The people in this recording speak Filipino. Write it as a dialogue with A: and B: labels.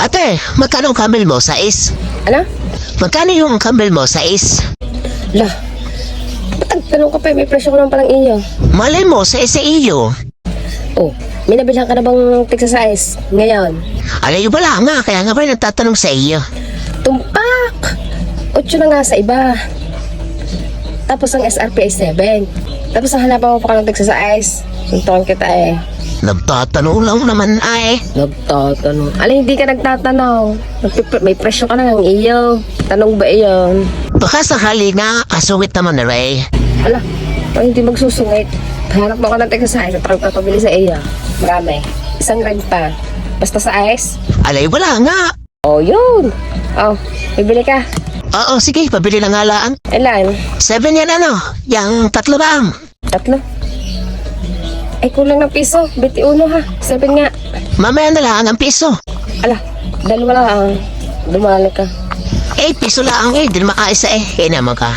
A: Ate, magkano ang camel mo? Sais?
B: Ano?
A: Magkano yung camel mo? Sais?
B: Lah, ba't nagtanong ka pa? May presyo ko naman palang iyo.
A: Malay mo, sais sa iyo.
B: Oh, may nabilhan ka na bang tigsa-size ngayon?
A: Alayo wala nga, kaya nga ba nagtatanong sa iyo?
B: Tumpak! 8 na nga sa iba. Tapos ang SRP ay 7. Tapos ang hanapan mo pa ka ng tigsa-size. Suntukan kita eh.
A: Nagtatanong lang naman ay.
B: Nagtatanong. Alay, hindi ka nagtatanong. May presyo ka na ng iyo. Tanong ba iyon?
A: Baka sakali nga, kasungit naman na Ray.
B: Ala, pag hindi magsusungit, hanap mo ka ng tigsa-size at pagpapabili sa iyo. Marami. Isang rad pa. Basta sa ice.
A: Alay wala nga.
B: Oh, yun. Oh, bibili ka.
A: Oo, sige, pabili na nga laan.
B: Ilan?
A: 7 yan ano, yang 3 ba?
B: 3. Ay, kulang ng piso. 21 ha. 7 nga.
A: Mamaya na lang ang piso.
B: Ala, 2 lang. Dumali ka.
A: Piso lang di na makaisa kaya naman ka.